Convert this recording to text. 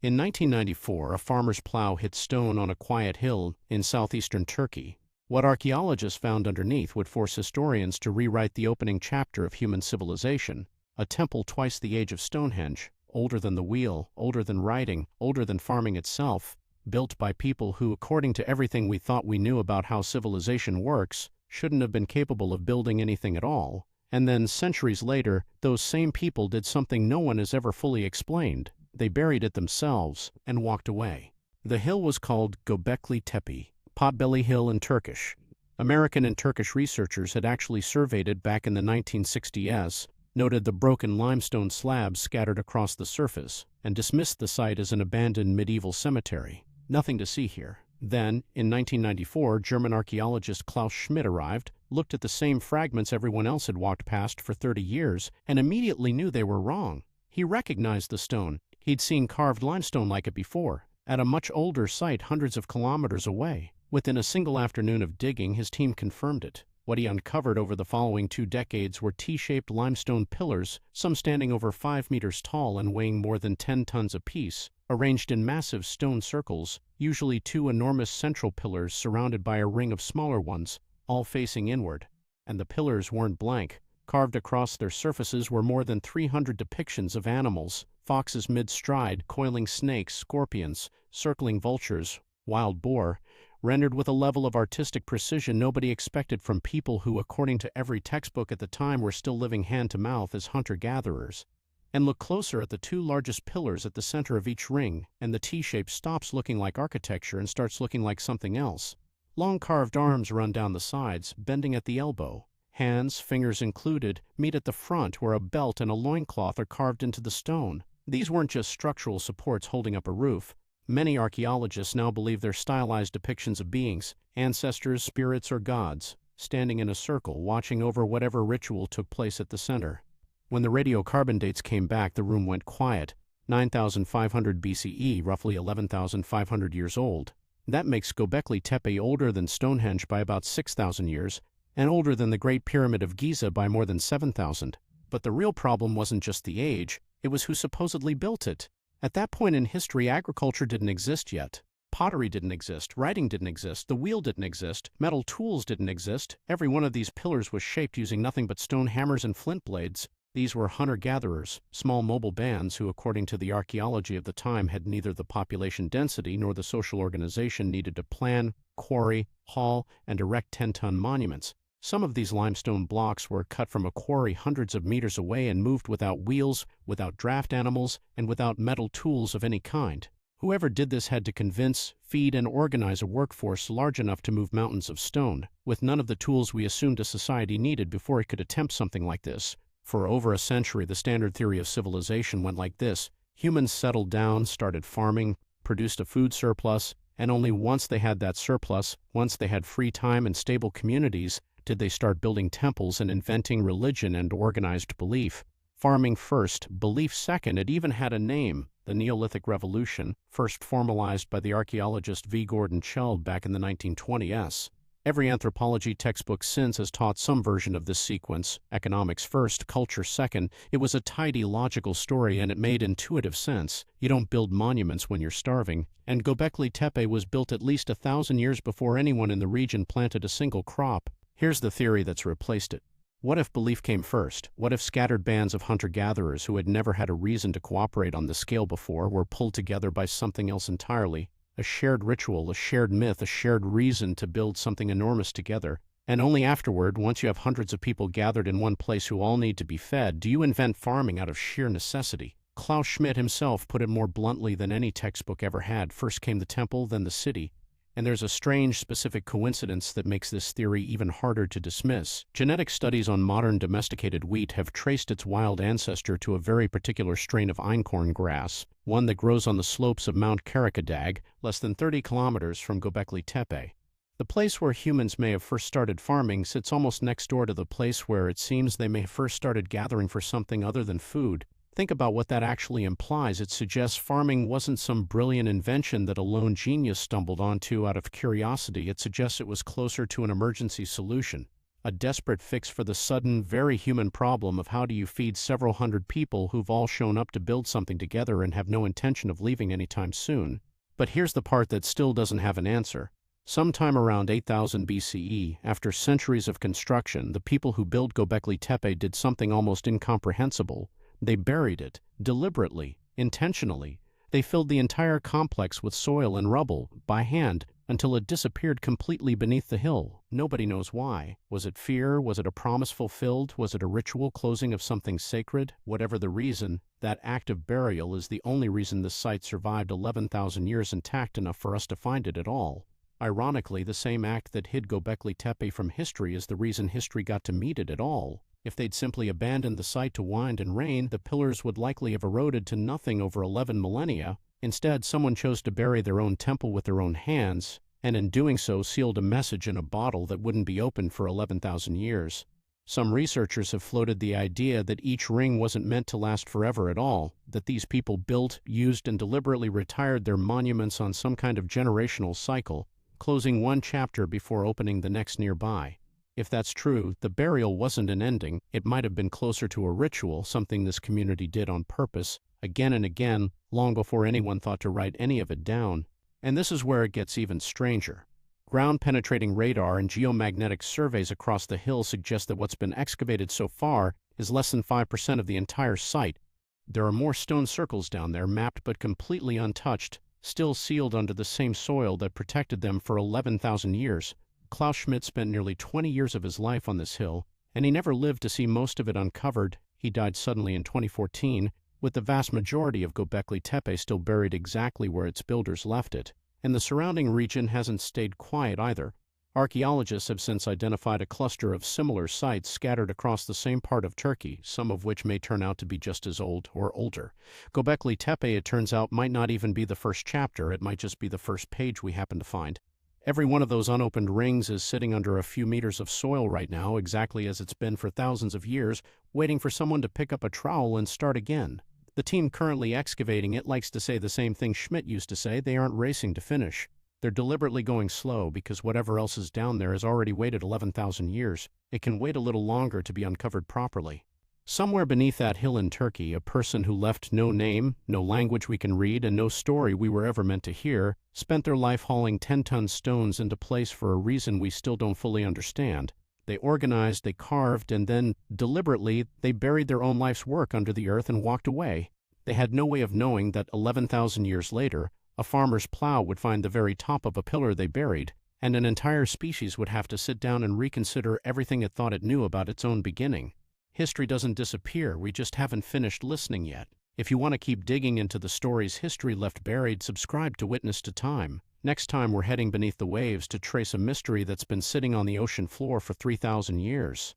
In 1994, a farmer's plow hit stone on a quiet hill in southeastern Turkey. What archaeologists found underneath would force historians to rewrite the opening chapter of human civilization. A temple twice the age of Stonehenge, older than the wheel, older than writing, older than farming itself, built by people who, according to everything we thought we knew about how civilization works, shouldn't have been capable of building anything at all. And then, centuries later, those same people did something no one has ever fully explained. They buried it themselves and walked away. The hill was called Göbekli Tepe, Potbelly Hill in Turkish. American and Turkish researchers had actually surveyed it back in the 1960s, noted the broken limestone slabs scattered across the surface, and dismissed the site as an abandoned medieval cemetery. Nothing to see here. Then, in 1994, German archaeologist Klaus Schmidt arrived, looked at the same fragments everyone else had walked past for 30 years, and immediately knew they were wrong. He recognized the stone. He'd seen carved limestone like it before, at a much older site hundreds of kilometers away. Within a single afternoon of digging, his team confirmed it. What he uncovered over the following 2 decades were T-shaped limestone pillars, some standing over 5 meters tall and weighing more than 10 tons apiece, arranged in massive stone circles, usually 2 enormous central pillars surrounded by a ring of smaller ones, all facing inward. And the pillars weren't blank. Carved across their surfaces were more than 300 depictions of animals: foxes mid-stride, coiling snakes, scorpions, circling vultures, wild boar, rendered with a level of artistic precision nobody expected from people who, according to every textbook at the time, were still living hand-to-mouth as hunter-gatherers. And look closer at the 2 largest pillars at the center of each ring, and the T-shape stops looking like architecture and starts looking like something else. Long carved arms run down the sides, bending at the elbow. Hands, fingers included, meet at the front where a belt and a loincloth are carved into the stone. These weren't just structural supports holding up a roof. Many archaeologists now believe they're stylized depictions of beings, ancestors, spirits, or gods, standing in a circle watching over whatever ritual took place at the center. When the radiocarbon dates came back, the room went quiet. 9,500 BCE, roughly 11,500 years old. That makes Göbekli Tepe older than Stonehenge by about 6,000 years, and older than the Great Pyramid of Giza by more than 7,000. But the real problem wasn't just the age, it was who supposedly built it. At that point in history, agriculture didn't exist yet. Pottery didn't exist, writing didn't exist, the wheel didn't exist, metal tools didn't exist. Every one of these pillars was shaped using nothing but stone hammers and flint blades. These were hunter-gatherers, small mobile bands who, according to the archaeology of the time, had neither the population density nor the social organization needed to plan, quarry, haul, and erect 10-ton monuments. Some of these limestone blocks were cut from a quarry hundreds of meters away and moved without wheels, without draft animals, and without metal tools of any kind. Whoever did this had to convince, feed, and organize a workforce large enough to move mountains of stone, with none of the tools we assumed a society needed before it could attempt something like this. For over a century, the standard theory of civilization went like this. Humans settled down, started farming, produced a food surplus, and only once they had that surplus, once they had free time and stable communities, did they start building temples and inventing religion and organized belief. Farming first, belief second. It even had a name, the Neolithic Revolution, first formalized by the archaeologist V. Gordon Cheld back in the 1920s. Every anthropology textbook since has taught some version of this sequence: economics first, culture second. It was a tidy, logical story, and it made intuitive sense. You don't build monuments when you're starving. And Göbekli Tepe was built at least 1,000 years before anyone in the region planted a single crop. Here's the theory that's replaced it. What if belief came first? What if scattered bands of hunter-gatherers who had never had a reason to cooperate on this scale before were pulled together by something else entirely? A shared ritual, a shared myth, a shared reason to build something enormous together. And only afterward, once you have hundreds of people gathered in one place who all need to be fed, do you invent farming out of sheer necessity. Klaus Schmidt himself put it more bluntly than any textbook ever had. First came the temple, then the city. And there's a strange, specific coincidence that makes this theory even harder to dismiss. Genetic studies on modern domesticated wheat have traced its wild ancestor to a very particular strain of einkorn grass, one that grows on the slopes of Mount Karakadag, less than 30 kilometers from Göbekli Tepe. The place where humans may have first started farming sits almost next door to the place where it seems they may have first started gathering for something other than food. Think about what that actually implies. It suggests farming wasn't some brilliant invention that a lone genius stumbled onto out of curiosity. It suggests it was closer to an emergency solution. a desperate fix for the sudden, very human problem of how do you feed several hundred people who've all shown up to build something together and have no intention of leaving anytime soon. But here's the part that still doesn't have an answer. Sometime around 8000 BCE, after centuries of construction, the people who built Göbekli Tepe did something almost incomprehensible. They buried it, deliberately, intentionally. They filled the entire complex with soil and rubble, by hand, until it disappeared completely beneath the hill. Nobody knows why. Was it fear? Was it a promise fulfilled? Was it a ritual closing of something sacred? Whatever the reason, that act of burial is the only reason this site survived 11,000 years intact enough for us to find it at all. Ironically, the same act that hid Göbekli Tepe from history is the reason history got to meet it at all. If they'd simply abandoned the site to wind and rain, the pillars would likely have eroded to nothing over 11 millennia. Instead, someone chose to bury their own temple with their own hands, and in doing so sealed a message in a bottle that wouldn't be opened for 11,000 years. Some researchers have floated the idea that each ring wasn't meant to last forever at all, that these people built, used, and deliberately retired their monuments on some kind of generational cycle, closing one chapter before opening the next nearby. If that's true, the burial wasn't an ending. It might have been closer to a ritual, something this community did on purpose, again and again, long before anyone thought to write any of it down. And this is where it gets even stranger. Ground-penetrating radar and geomagnetic surveys across the hill suggest that what's been excavated so far is less than 5% of the entire site. There are more stone circles down there, mapped but completely untouched, still sealed under the same soil that protected them for 11,000 years. Klaus Schmidt spent nearly 20 years of his life on this hill, and he never lived to see most of it uncovered. He died suddenly in 2014, with the vast majority of Göbekli Tepe still buried exactly where its builders left it. And the surrounding region hasn't stayed quiet either. Archaeologists have since identified a cluster of similar sites scattered across the same part of Turkey, some of which may turn out to be just as old or older. Göbekli Tepe, it turns out, might not even be the first chapter. It might just be the first page we happen to find. Every one of those unopened rings is sitting under a few meters of soil right now, exactly as it's been for thousands of years, waiting for someone to pick up a trowel and start again. The team currently excavating it likes to say the same thing Schmidt used to say: they aren't racing to finish. They're deliberately going slow because whatever else is down there has already waited 11,000 years. It can wait a little longer to be uncovered properly. Somewhere beneath that hill in Turkey, a person who left no name, no language we can read, and no story we were ever meant to hear, spent their life hauling 10-ton stones into place for a reason we still don't fully understand. They organized, they carved, and then, deliberately, they buried their own life's work under the earth and walked away. They had no way of knowing that 11,000 years later, a farmer's plow would find the very top of a pillar they buried, and an entire species would have to sit down and reconsider everything it thought it knew about its own beginning. History doesn't disappear, we just haven't finished listening yet. If you want to keep digging into the stories history left buried, subscribe to Witness to Time. Next time we're heading beneath the waves to trace a mystery that's been sitting on the ocean floor for 3,000 years.